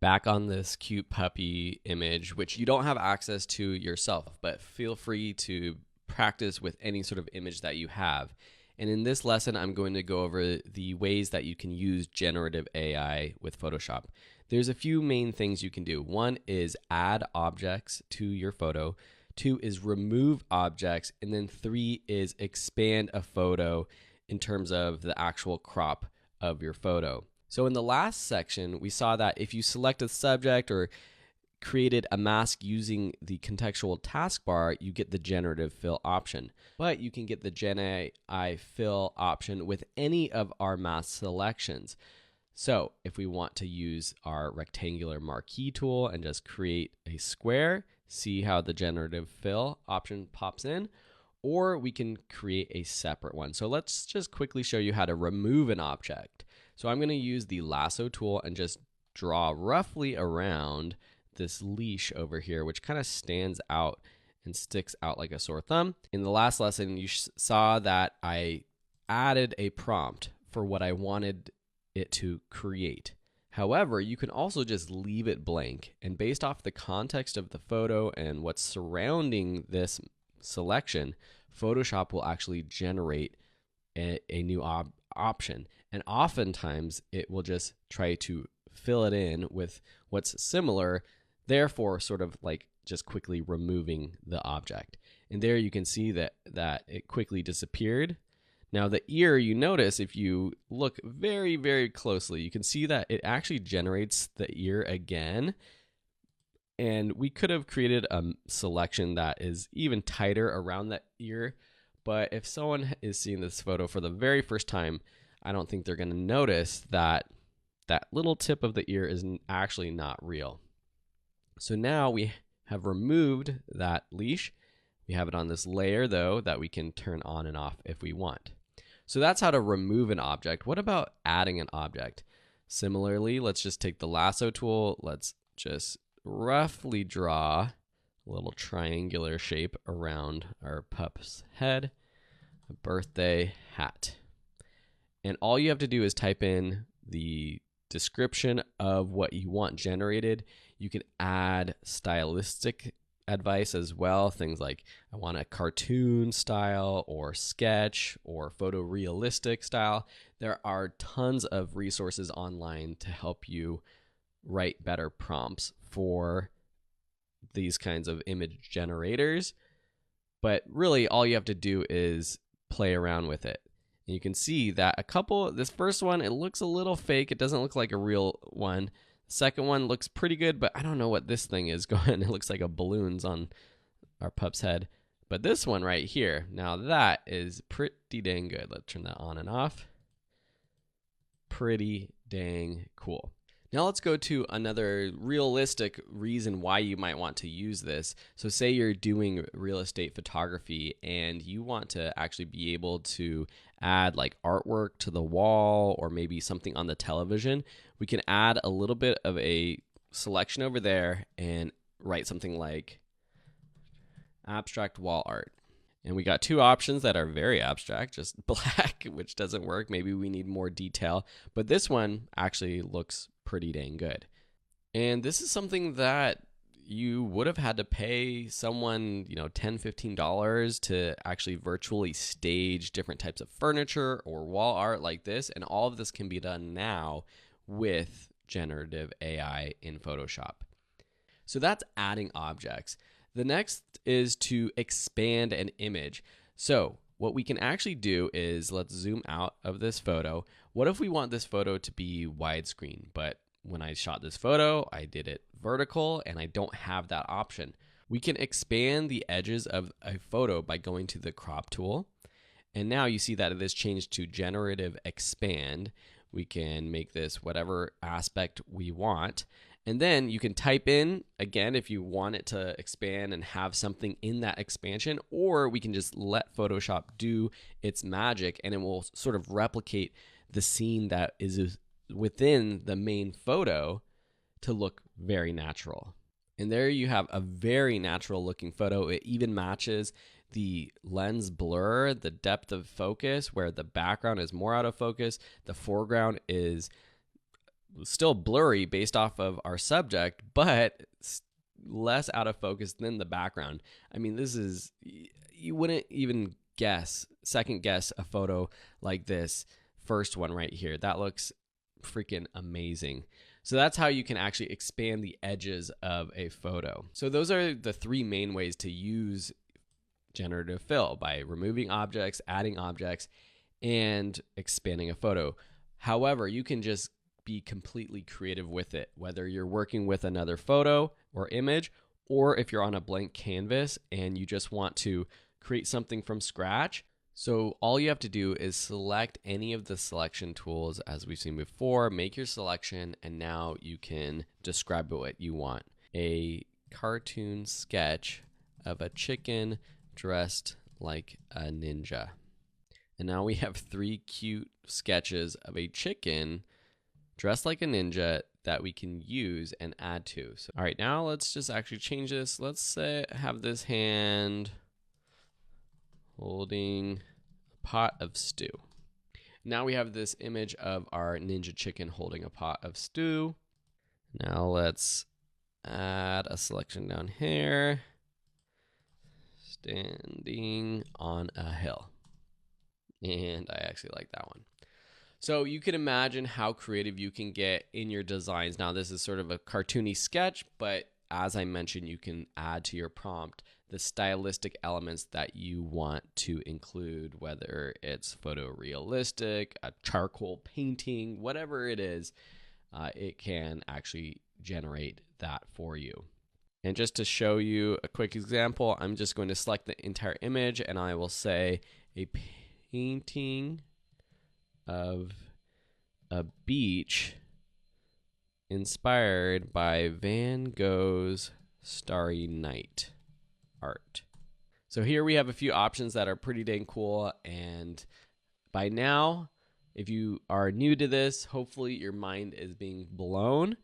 back on this cute puppy image, which you don't have access to yourself, but feel free to practice with any sort of image that you have. And in this lesson, I'm going to go over the ways that you can use generative AI with Photoshop. There's a few main things you can do. One is add objects to your photo. 2 is remove objects. And then 3 is expand a photo in terms of the actual crop of your photo. So in the last section, we saw that if you select a subject or created a mask using the contextual taskbar, you get the generative fill option. But you can get the Gen AI fill option with any of our mask selections. So if we want to use our rectangular marquee tool and just create a square, see how the generative fill option pops in, or we can create a separate one. So let's just quickly show you how to remove an object. So I'm going to use the lasso tool and just draw roughly around this leash over here, which kind of stands out and sticks out like a sore thumb. In the last lesson, you saw that I added a prompt for what I wanted it to create. However, you can also just leave it blank, and based off the context of the photo and what's surrounding this selection, Photoshop will actually generate a new option. And oftentimes it will just try to fill it in with what's similar, therefore sort of like just quickly removing the object. And there you can see that it quickly disappeared. Now the ear, you notice if you look very, very closely, you can see that it actually generates the ear again. And we could have created a selection that is even tighter around that ear. But if someone is seeing this photo for the very first time, I don't think they're going to notice that that little tip of the ear is actually not real. So now we have removed that leash. We have it on this layer, though, that we can turn on and off if we want. So that's how to remove an object. What about adding an object? Similarly, let's just take the lasso tool. Let's just roughly draw a little triangular shape around our pup's head, a birthday hat. And all you have to do is type in the description of what you want generated. You can add stylistic advice as well. Things like, I want a cartoon style or sketch or photorealistic style. There are tons of resources online to help you write better prompts for these kinds of image generators. But really, all you have to do is play around with it. And you can see that this first one, it looks a little fake. It doesn't look like a real one. The second one looks pretty good, but I don't know what this thing is going. It looks like a balloon's on our pup's head. But this one right here, now that is pretty dang good. Let's turn that on and off. Pretty dang cool. Now let's go to another realistic reason why you might want to use this. So say you're doing real estate photography and you want to actually be able to add like artwork to the wall or maybe something on the television. We can add a little bit of a selection over there and write something like abstract wall art. And we got two options that are very abstract, just black, which doesn't work. Maybe we need more detail, but this one actually looks pretty dang good. And this is something that you would have had to pay someone, $10, $15 to actually virtually stage different types of furniture or wall art like this. And all of this can be done now with generative AI in Photoshop. So that's adding objects. The next is to expand an image. So what we can actually do is, let's zoom out of this photo. What if we want this photo to be widescreen, but when I shot this photo, I did it vertical and I don't have that option? We can expand the edges of a photo by going to the crop tool. And now you see that it is changed to generative expand. We can make this whatever aspect we want. And then you can type in, again, if you want it to expand and have something in that expansion, or we can just let Photoshop do its magic and it will sort of replicate the scene that is within the main photo to look very natural. And there you have a very natural looking photo. It even matches the lens blur, the depth of focus, where the background is more out of focus. The foreground is still blurry based off of our subject, but less out of focus than the background. I mean, this is, you wouldn't even second guess a photo like this first one right here. That looks freaking amazing. So that's how you can actually expand the edges of a photo. So those are the three main ways to use generative fill: by removing objects, adding objects, and expanding a photo. However, you can just be completely creative with it, whether you're working with another photo or image, or if you're on a blank canvas and you just want to create something from scratch. So all you have to do is select any of the selection tools as we've seen before, make your selection, and now you can describe what you want. A cartoon sketch of a chicken dressed like a ninja. And now we have 3 cute sketches of a chicken dressed like a ninja that we can use and add to. So, all right, now let's just actually change this. Let's say have this hand holding a pot of stew. Now we have this image of our ninja chicken holding a pot of stew. Now let's add a selection down here. Standing on a hill. And I actually like that one. So you can imagine how creative you can get in your designs. Now this is sort of a cartoony sketch, but as I mentioned, you can add to your prompt the stylistic elements that you want to include, whether it's photorealistic, a charcoal painting, whatever it is, it can actually generate that for you. And just to show you a quick example, I'm just going to select the entire image and I will say a painting of a beach inspired by Van Gogh's Starry Night art. So here we have a few options that are pretty dang cool, and by now, if you are new to this, hopefully your mind is being blown.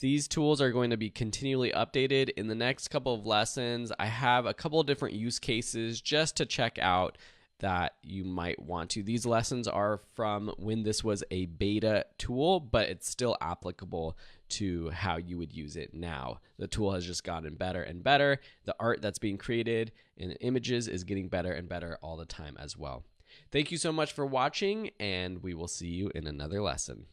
These tools are going to be continually updated. In the next couple of lessons, I have a couple of different use cases just to check out that you might want to. These lessons are from when this was a beta tool, but it's still applicable to how you would use it now. The tool has just gotten better and better. The art that's being created in images is getting better and better all the time as well. Thank you so much for watching, and we will see you in another lesson.